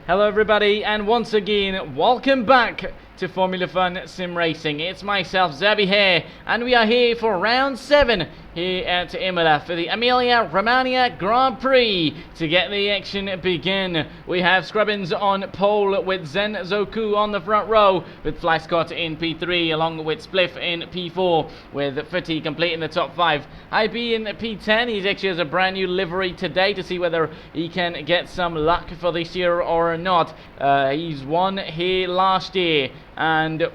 Hello everybody, and once again, welcome back to Formula Fun Sim Racing. It's myself, Zabby here, and we are here for round 7 here at Imola for the Emilia-Romagna Grand Prix. To get the action begin, we have Scrubbins on pole with Zen Zoku on the front row, with Fly Scott in P3 along with Spliff in P4, with Footy completing the top 5. IB in P10, he actually has a brand new livery today to see whether he can get some luck for this year or not. He's won here last year, and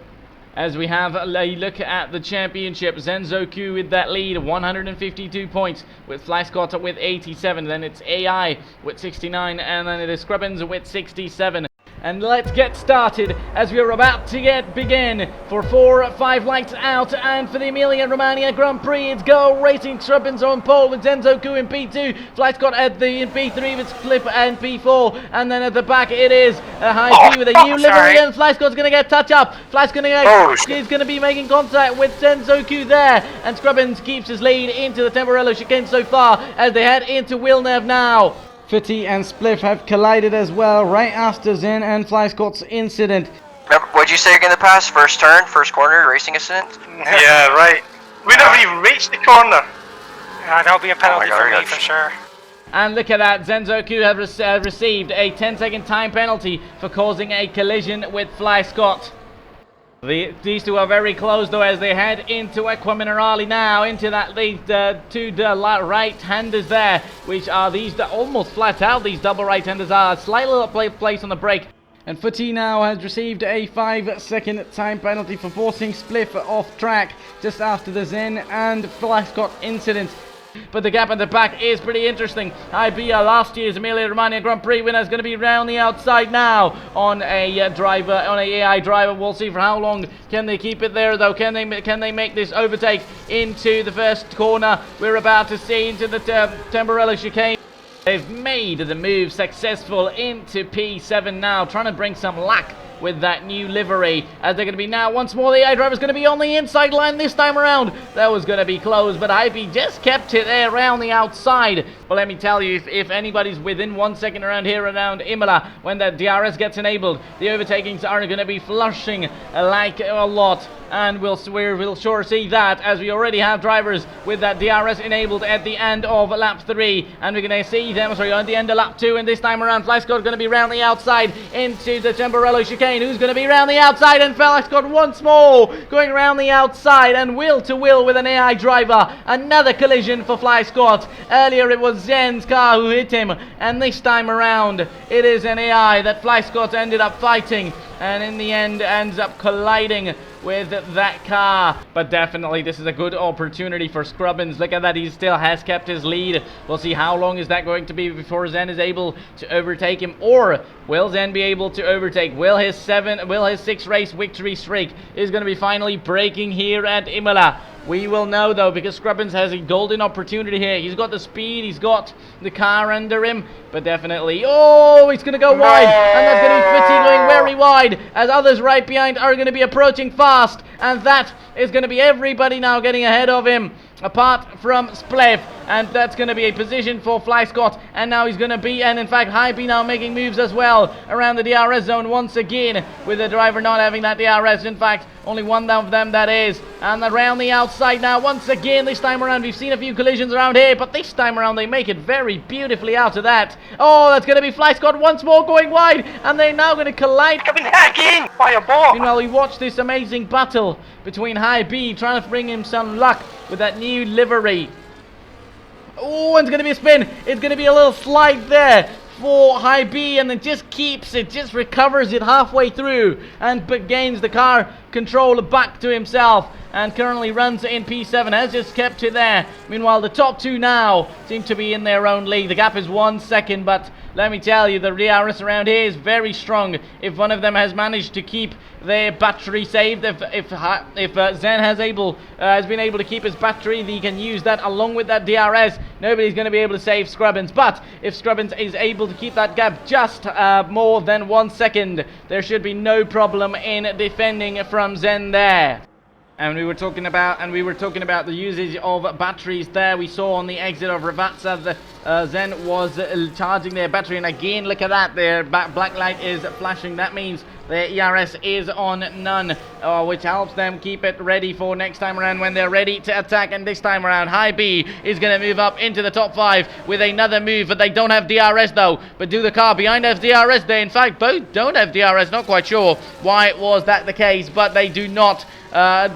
as we have a look at the championship, Zenzoku with that lead, 152 points, with Fly Scott with 87, then it's AI with 69, and then it is Scrubbins with 67. And let's get started as we are about to begin for 4, 5 lights out, and for the Emilia-Romagna Grand Prix, it's Go Racing. Scrubbins on pole with Zenzoku in P2, Fly Scott in P3 with Flip and P4, and then at the back it is a high P with a new livery, and Fly Scott's going to get touch up. Fly's going to he's going to be making contact with Zenzoku there, and Scrubbins keeps his lead into the Temporello chicane so far as they head into Villeneuve now. Footy and Spliff have collided as well right after Zen and Fly Scott's incident. What'd you say you're going to pass? First turn, first corner, racing incident? Yeah, right. We never even reached the corner. Yeah, that'll be a penalty for me for sure. And look at that, Zenzoku have received a 10-second time penalty for causing a collision with Fly Scott. These two are very close though as they head into Acqua Minerale now, into that two right-handers there, which are these almost flat out. These double right-handers are slightly little place on the brake. And Footy now has received a 5-second time penalty for forcing Spliff off track just after the Zen and Fly Scott incident. But the gap at the back is pretty interesting. IB, last year's Emilia-Romagna Grand Prix winner, is going to be round the outside now on a AI driver. We'll see for how long. Can they keep it there though? Can they make this overtake into the first corner? We're about to see into the Temporello chicane. They've made the move successful into P7 now, trying to bring some luck with that new livery, as they're going to be now once more. The AI driver's going to be on the inside line this time around. That was going to be close, but IB just kept it there around the outside. But let me tell you, if anybody's within 1 second around here around Imola, when the DRS gets enabled, the overtakings are going to be flushing like a lot. And we'll sure see that, as we already have drivers with that DRS enabled at the end of lap 3, and we're going to see them, at the end of lap 2, and this time around Fly Scott going to be round the outside into the Temporello chicane. Who's going to be round the outside? And Fly Scott once more going around the outside, and wheel to wheel with an AI driver. Another collision for Fly Scott. Earlier it was Zen's car who hit him, and this time around it is an AI that Fly Scott ended up fighting, and in the end ends up colliding with that car. But definitely this is a good opportunity for Scrubbins. Look at that, he still has kept his lead. We'll see how long is that going to be before Zen is able to overtake him, or will Zen be able to overtake? Will his 6 race victory streak is going to be finally breaking here at Imola? We will know though, because Scrubbins has a golden opportunity here. He's got the speed, he's got the car under him, but definitely, he's going to go wide, and that's going to be Footy going very wide, as others right behind are going to be approaching fast, and that is going to be everybody now getting ahead of him, apart from Spliff, and that's going to be a position for Fly Scott, and now he's going to be, and in fact High B now making moves as well around the DRS zone once again, with the driver not having that DRS. In fact, only one of them that is, and around the outside now once again. This time around we've seen a few collisions around here, but this time around they make it very beautifully out of that. That's going to be Fly Scott once more going wide, and they're now going to collide. I've been hacking by a ball. Meanwhile, we watch this amazing battle between High B trying to bring him some luck with that new livery. And it's going to be a spin. It's going to be a little slide there for High B, and it just keeps it, just recovers it halfway through, and gains the car control back to himself, and currently runs in P7, has just kept it there. Meanwhile, the top two now seem to be in their own league. The gap is 1 second, but let me tell you, the DRS around here is very strong. If one of them has managed to keep their battery saved, if Zen has been able to keep his battery, he can use that along with that DRS. Nobody's going to be able to save Scrubbins, but if Scrubbins is able to keep that gap just more than 1 second, there should be no problem in defending from Zen there. And we were talking about the usage of batteries there. We saw on the exit of Ravazza the Zen was charging their battery, and again, look at that, their black light is flashing. That means their ERS is on none, which helps them keep it ready for next time around when they're ready to attack. And this time around, High B is going to move up into the top 5 with another move, but they don't have DRS though. But do the car behind have DRS? They in fact both don't have DRS. Not quite sure why was that the case, but they do not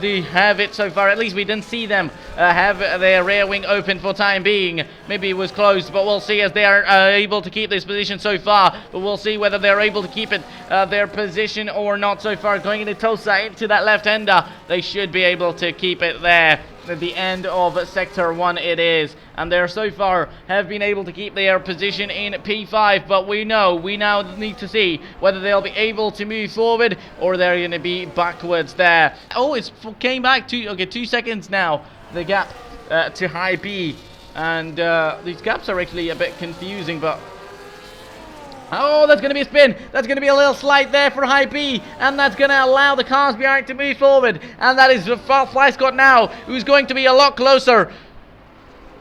do have it so far. At least we didn't see them have their rear wing open for time being. Maybe it was closed, but we'll see as they are able to keep this position so far. But we'll see whether they're able to keep it their position or not so far. Going into Tosa, into that left-hander, they should be able to keep it there. At the end of Sector 1 it is, and they so far have been able to keep their position in P5, but we now need to see whether they'll be able to move forward or they're going to be backwards there. Oh, it came back to, okay, 2 seconds now, the gap to High B, and these gaps are actually a bit confusing, but oh, that's going to be a spin. That's going to be a little slide there for High B, and that's going to allow the cars behind to move forward. And that is Fly Scott now, who's going to be a lot closer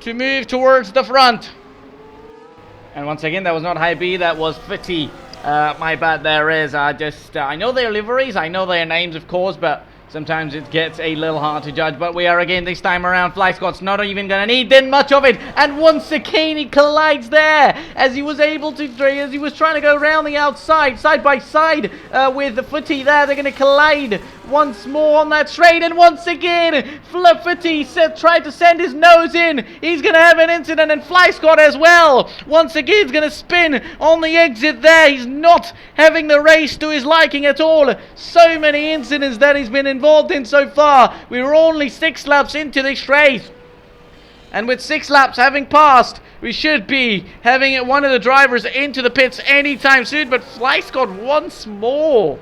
to move towards the front. And once again, that was not High B, that was Fitty. My bad, there is. I know their liveries, I know their names, of course, but sometimes it gets a little hard to judge. But we are again this time around. Fly Scott's not even going to need much of it. And once again he collides there as he was able to, as he was trying to go around the outside, side by side with the Footy there. They're going to collide once more on that straight. And once again, Footy tried to send his nose in. He's going to have an incident, and Fly Scott as well. Once again, he's going to spin on the exit there. He's not having the race to his liking at all. So many incidents that he's been involved in so far. We were only 6 laps into this race, and with 6 laps having passed, we should be having one of the drivers into the pits anytime soon. But Fly Scott once more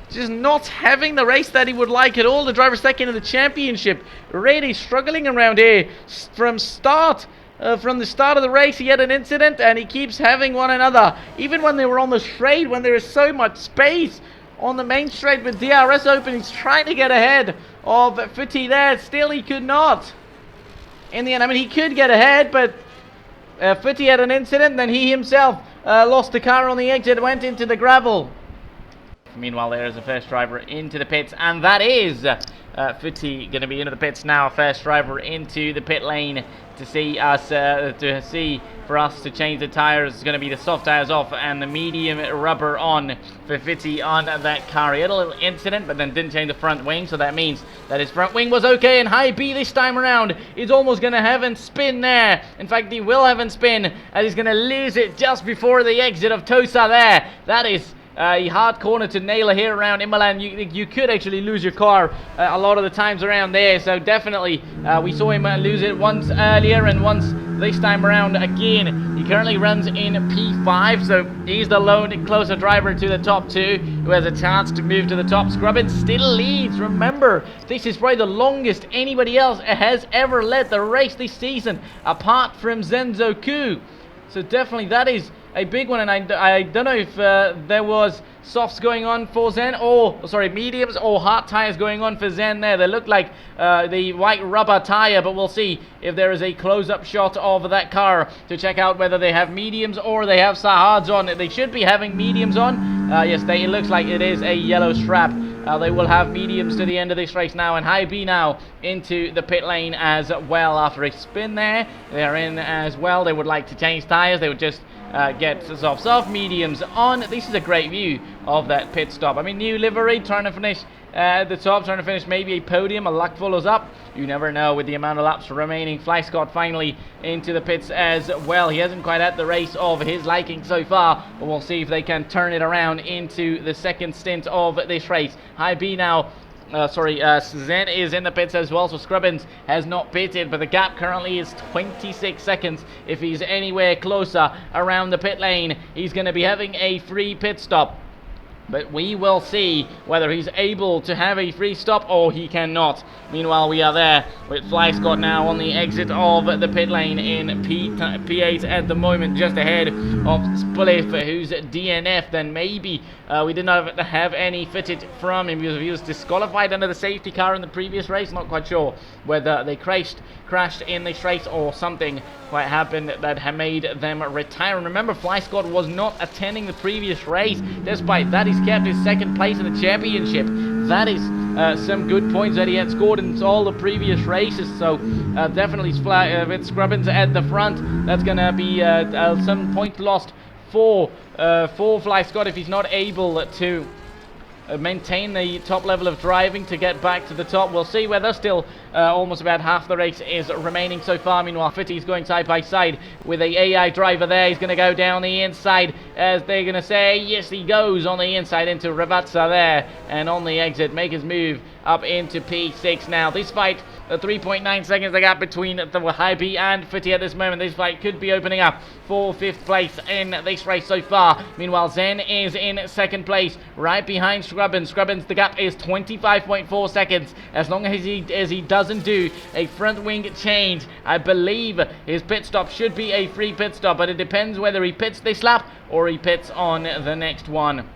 just not having the race that he would like at all. The driver second in the championship, really struggling around here from the start of the race. He had an incident, and he keeps having one another. Even when they were on the straight, when there is so much space on the main straight with DRS open, he's trying to get ahead of Footy there. Still, he could not. In the end, I mean, he could get ahead, but Footy had an incident, then he himself lost the car on the exit, went into the gravel. Meanwhile, there is a first driver into the pits, and that is Footy going to be into the pits now. First driver into the pit lane to see us for us to change the tires. It's going to be the soft tires off and the medium rubber on for Footy on that car. He had a little incident, but then didn't change the front wing, so that means that his front wing was okay. And High B this time around is almost going to have him spin there. In fact, he will have him spin, and he's going to lose it just before the exit of Tosa there. That is a hard corner to nail here around Imola, and you could actually lose your car a lot of the times around there. So definitely we saw him lose it once earlier, and once this time around again. He currently runs in P5, so he's the lone closer driver to the top 2 who has a chance to move to the top. Scrubbins still leads. Remember, this is probably the longest anybody else has ever led the race this season, apart from Zenzo Ku. So definitely that is a big one, and I don't know if there was softs going on for Zen, or sorry, mediums or hard tires going on for Zen there. They look like the white rubber tire, but we'll see if there is a close-up shot of that car to check out whether they have mediums or they have hards on. They should be having mediums on. Yes, it looks like it is a yellow strap. They will have mediums to the end of this race now, and High B now into the pit lane as well after a spin there. They are in as well. They would like to change tires. They would just get softs off, mediums on. This is a great view of that pit stop. I mean, new livery, trying to finish at the top, trying to finish maybe a podium. A luck follows up. You never know with the amount of laps remaining. Fly Scott finally into the pits as well. He hasn't quite had the race of his liking so far, but we'll see if they can turn it around into the second stint of this race. High B now. Zen is in the pits as well, so Scrubbins has not pitted, but the gap currently is 26 seconds. If he's anywhere closer around the pit lane, he's going to be having a free pit stop. But we will see whether he's able to have a free stop or he cannot. Meanwhile, we are there with Fly Scott now on the exit of the pit lane in P8 at the moment, just ahead of Spliff, who's DNF. Then maybe we did not have any fitted from him because he was disqualified under the safety car in the previous race. Not quite sure whether they crashed in this race or something quite happened that had made them retire. And remember, Fly Scott was not attending the previous race. Despite that, he's kept his second place in the championship. That is some good points that he had scored in all the previous races. So definitely with Scrubbins at the front, that's going to be some points lost for Fly Scott if he's not able to maintain the top level of driving to get back to the top. We'll see whether still almost about half the race is remaining so far. Meanwhile, Fitty's going side by side with a AI driver there. He's going to go down the inside, as they're going to say. Yes, he goes on the inside into Ravazza there, and on the exit make his move up into P6 now. This fight, 3.9 seconds the gap between the Hype and Fitty at this moment. This fight could be opening up for 5th place in this race so far. Meanwhile, Zen is in 2nd place, right behind Scrubbins. Scrubbins, the gap is 25.4 seconds. As long as he doesn't do a front wing change, I believe his pit stop should be a free pit stop, but it depends whether he pits this lap or he pits on the next one.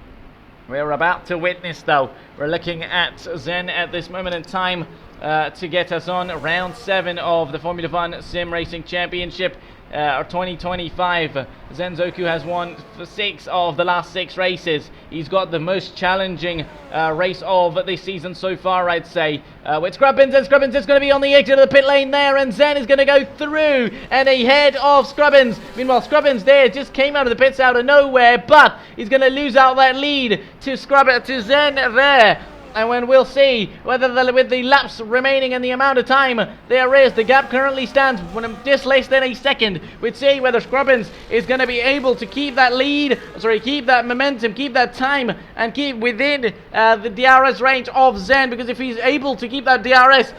We're about to witness, though. We're looking at Zen at this moment in time to get us on round 7 of the Formula 1 Sim Racing Championship 2025. Zenzoku has won 6 of the last 6 races. He's got the most challenging race of this season so far, I'd say. With Scrubbins, and Scrubbins is going to be on the exit of the pit lane there, and Zen is going to go through and ahead of Scrubbins. Meanwhile, Scrubbins there just came out of the pits out of nowhere, but he's going to lose out that lead to Zen there. And when we'll see whether with the laps remaining and the amount of time there is, the gap currently stands just less than a second. We'd see whether Scrubbins is going to be able to keep that lead, keep that momentum, keep that time, and keep within the DRS range of Zen. Because if he's able to keep that DRS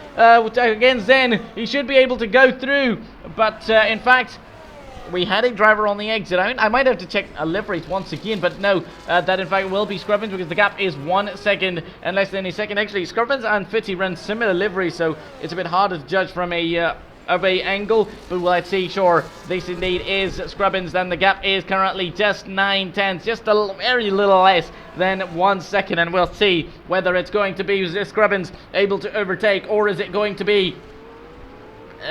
against Zen, he should be able to go through. But in fact, we had a driver on the exit. I might have to check liveries once again, but no, that in fact will be Scrubbins, because the gap is 1 second and less than a second. Actually, Scrubbins and Fitty run similar liveries, so it's a bit harder to judge from a angle, but let's see. Sure, this indeed is Scrubbins. Then the gap is currently just 9/10, just a very little less than 1 second, and we'll see whether it's going to be Scrubbins able to overtake, or is it going to be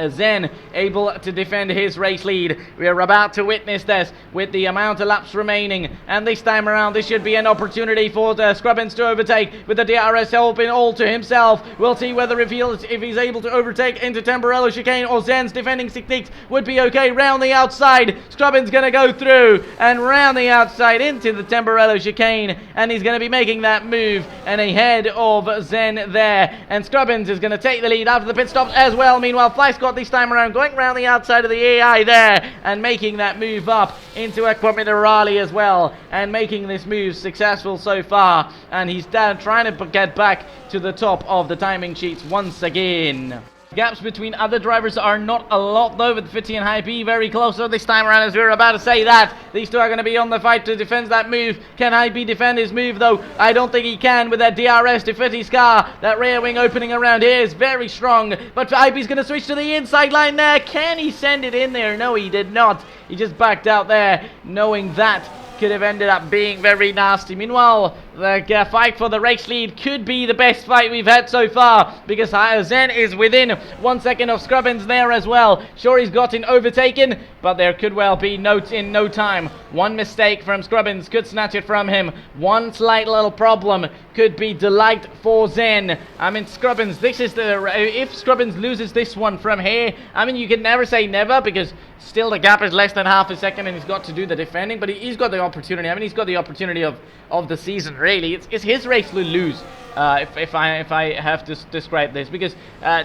Zen able to defend his race lead. We are about to witness this with the amount of laps remaining, and this time around this should be an opportunity for Scrubbins to overtake with the DRS helping all to himself. We'll see whether if he's able to overtake into Temporello chicane, or Zen's defending techniques would be okay. Round the outside, Scrubbins gonna go through and round the outside into the Temporello chicane, and he's gonna be making that move and ahead of Zen there, and Scrubbins is gonna take the lead after the pit stop as well. Meanwhile, Fly Scott this time around going around the outside of the AI there and making that move up into Equaminerali as well, and making this move successful so far, and he's down trying to get back to the top of the timing sheets once again. Gaps between other drivers are not a lot though, with Fitty and Hype very close this time around. As we were about to say that, these two are going to be on the fight to defend that move. Can Hype defend his move though? I don't think he can with that DRS to Fitty's car. That rear wing opening around here is very strong, but Hype's going to switch to the inside line there. Can he send it in there? No, he did not. He just backed out there, knowing that could have ended up being very nasty. Meanwhile, the fight for the race lead could be the best fight we've had so far, because Zen is within 1 second of Scrubbins there as well. Sure, he's gotten overtaken, but there could well be notes in no time. One mistake from Scrubbins could snatch it from him. One slight little problem could be delight for Zen. I mean, Scrubbins, this is if Scrubbins loses this one from here, I mean, you can never say never, because still the gap is less than half a second and he's got to do the defending, but he's got the opportunity. I mean, he's got the opportunity of the season, really. It's his race to lose, if I have to describe this, because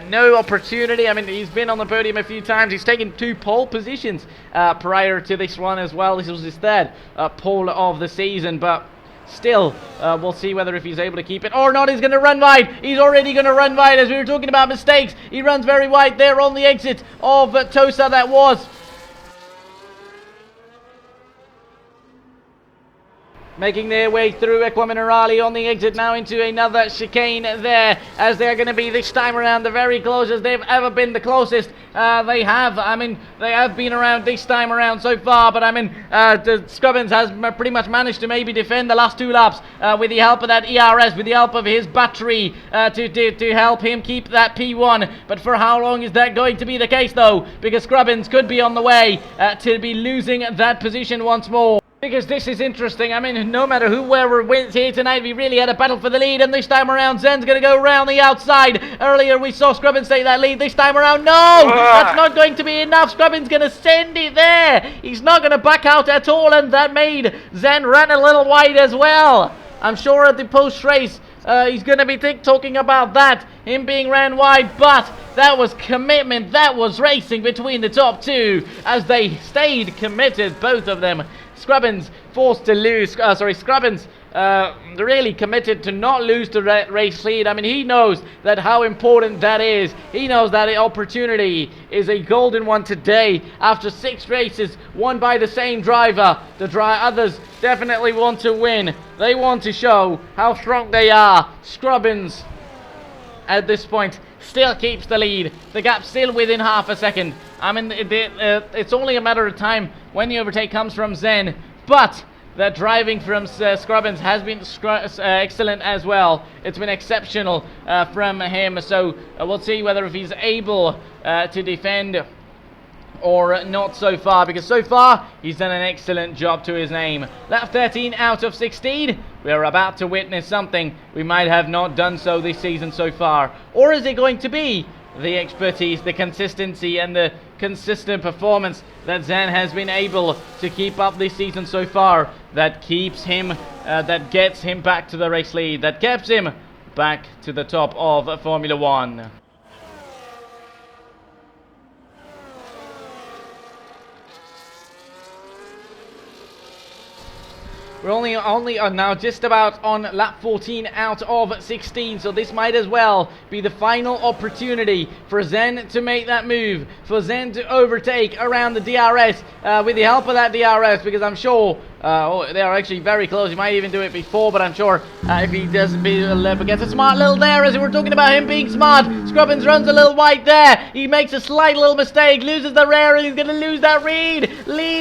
no opportunity. I mean, he's been on the podium a few times. He's taken 2 pole positions prior to this one as well. This was his 3rd pole of the season, but still, we'll see whether if he's able to keep it or not. He's going to run wide. He's already going to run wide. As we were talking about mistakes, he runs very wide there on the exit of Tosa. That was making their way through Equiminerali on the exit now into another chicane there, as they're going to be this time around the very closest they've ever been. The closest they have been around this time around so far, but the Scrubbins has pretty much managed to maybe defend the last 2 laps with the help of that ERS, with the help of his battery to help him keep that P1. But for how long is that going to be the case though? Because Scrubbins could be on the way to be losing that position once more. Because this is interesting. I mean, no matter whoever wins here tonight, we really had a battle for the lead, and this time around, Zen's going to go around the outside. Earlier, we saw Scrubbins take that lead. This time around, no! That's not going to be enough. Scrubbins going to send it there. He's not going to back out at all, and that made Zen run a little wide as well. I'm sure at the post-race, he's going to be talking about that, him being ran wide, but that was commitment, that was racing between the top 2, as they stayed committed, both of them. Scrubbins forced to lose, Scrubbins really committed to not lose the race lead. I mean, he knows that how important that is. He knows that the opportunity is a golden one today. After 6 races won by the same driver, others definitely want to win. They want to show how strong they are. Scrubbins, at this point, still keeps the lead. The gap still within half a second. I mean, it's only a matter of time when the overtake comes from Zen, but the driving from Scrubbins has been excellent as well. It's been exceptional from him, so we'll see whether if he's able to defend or not so far, because so far he's done an excellent job to his name. Lap 13 out of 16. We are about to witness something we might have not done so this season so far. Or is it going to be the expertise, the consistency, and the consistent performance that Zen has been able to keep up this season so far that keeps him, that gets him back to the race lead, that gets him back to the top of Formula 1? We're only now just about on lap 14 out of 16, so this might as well be the final opportunity for Zen to make that move, for Zen to overtake around the DRS with the help of that DRS, because I'm sure they are actually very close. He might even do it before, but I'm sure if he doesn't gets a smart little there, as we were talking about him being smart. Scrubbins runs a little wide there. He makes a slight little mistake, loses the rear, and he's going to lose that lead,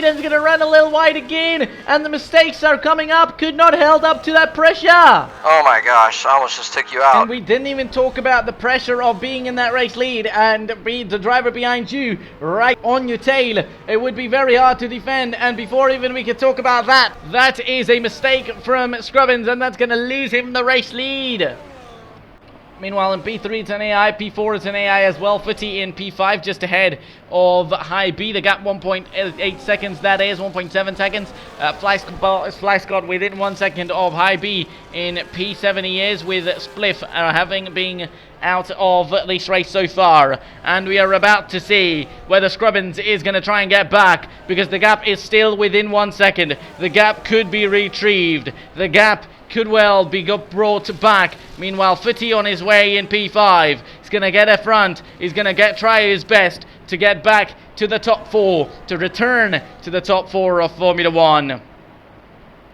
and he's going to run a little wide again, and the mistakes are coming up. Could not held up to that pressure. Oh my gosh, I almost just took you out. And we didn't even talk about the pressure of being in that race lead and be the driver behind you right on your tail. It would be very hard to defend, and before even we could talk about that is a mistake from Scrubbins, and that's going to lose him the race lead. Meanwhile, in P3 it's an AI, P4 it's an AI as well. Footy in P5 just ahead of High B. The gap 1.8 seconds, that is 1.7 seconds. Fly Scott within 1 second of High B. In P7 he is, with Spliff having been out of this race so far. And we are about to see whether Scrubbins is going to try and get back, because the gap is still within 1 second. The gap could be retrieved. The gap could well be brought back. Meanwhile, Footy on his way in P5. He's going to get a front. He's going to try his best to get back to the top 4, to return to the top 4 of Formula 1.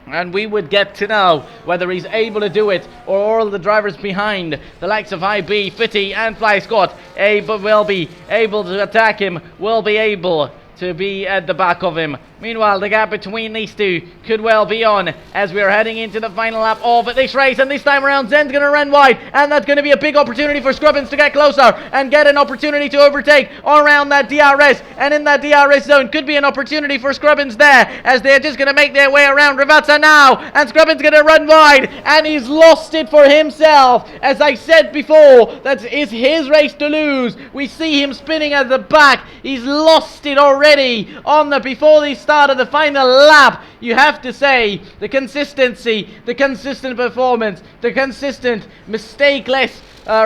And we would get to know whether he's able to do it, or all the drivers behind, the likes of IB, Fitty and Fly Scott, will be able to attack him, will be able to be at the back of him. Meanwhile, the gap between these two could well be on as we are heading into the final lap of this race, and this time around Zen's going to run wide, and that's going to be a big opportunity for Scrubbins to get closer and get an opportunity to overtake around that DRS, and in that DRS zone could be an opportunity for Scrubbins there, as they're just going to make their way around Ravazza now, and Scrubbins going to run wide, and he's lost it for himself. As I said before, that is his race to lose. We see him spinning at the back. He's lost it already on before the start of the final lap. You have to say the consistency, the consistent performance, the consistent mistakeless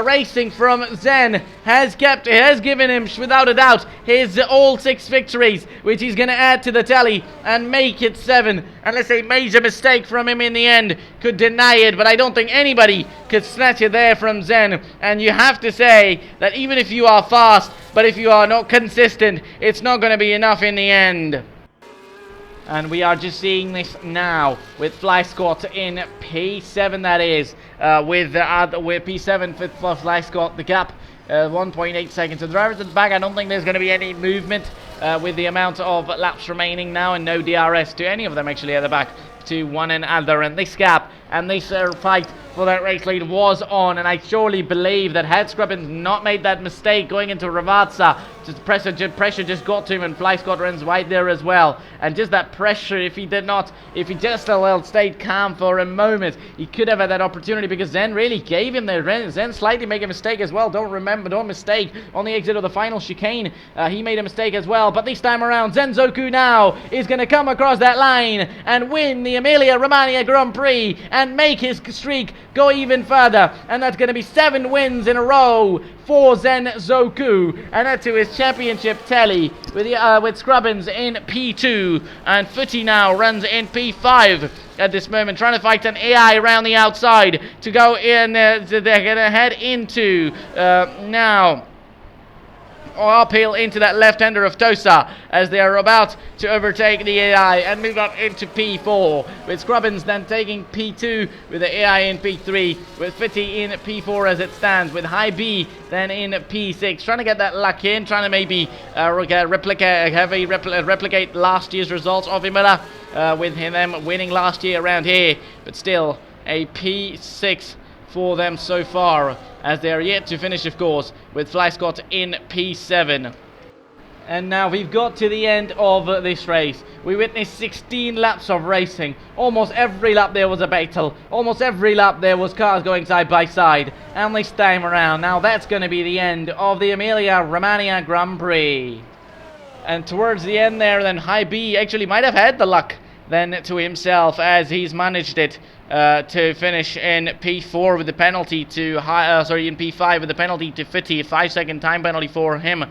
racing from Zen has given him, without a doubt, his all 6 victories, which he's going to add to the tally and make it 7. Unless a major mistake from him in the end could deny it, but I don't think anybody could snatch it there from Zen. And you have to say that even if you are fast, but if you are not consistent, it's not going to be enough in the end. And we are just seeing this now with Fly Scott in P7, that is, with P7 for Fly Scott. The gap 1.8 seconds. So the drivers at the back, I don't think there's going to be any movement with the amount of laps remaining now, and no DRS to any of them actually at the back to one another. And this gap and this fight for that race lead was on, and I surely believe that had Scrubbins not made that mistake going into Ravazza, just pressure just got to him, and Fly Scott runs right there as well. And just that pressure, if he just stayed calm for a moment, he could have had that opportunity, because Zen really gave him the Zen slightly make a mistake as well. Don't mistake on the exit of the final chicane. He made a mistake as well, but this time around Zenzoku now is going to come across that line and win the Emilia-Romagna Grand Prix and make his streak go even further, and that's going to be 7 wins in a row for Zenzoku, and that to his championship tally with Scrubbins in P2, and Footy now runs in P5 at this moment, trying to fight an AI around the outside to go in. They're going to head into now uphill into that left-hander of Tosa as they are about to overtake the AI and move up into P4, with Scrubbins then taking P2 with the AI in P3, with Fitty in P4 as it stands, with High B then in P6, trying to get that luck in, trying to maybe replicate last year's results of Imola, with them winning last year around here, but still a P6 for them so far, as they are yet to finish, of course, with Fly Scott in P7. And now we've got to the end of this race. We witnessed 16 laps of racing. Almost every lap there was a battle. Almost every lap there was cars going side by side. And this time around, now that's going to be the end of the Emilia-Romagna Grand Prix. And towards the end there, then High B actually might have had the luck then to himself, as he's managed it to finish in P4 with the penalty to in P5 with the penalty to Fitty, a 5-second time penalty for him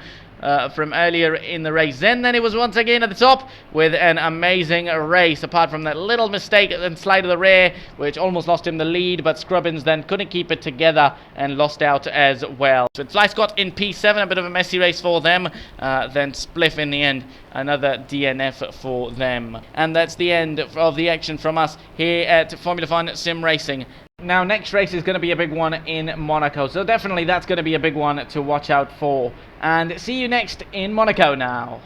from earlier in the race. Then it was once again at the top with an amazing race, apart from that little mistake and slide of the rear, which almost lost him the lead, but Scrubbins then couldn't keep it together and lost out as well. So Fly Scott in P7, a bit of a messy race for them, then Spliff in the end, another DNF for them. And that's the end of the action from us here at Formula Fun Sim Racing. Now, next race is going to be a big one in Monaco, so definitely that's going to be a big one to watch out for. And see you next in Monaco now.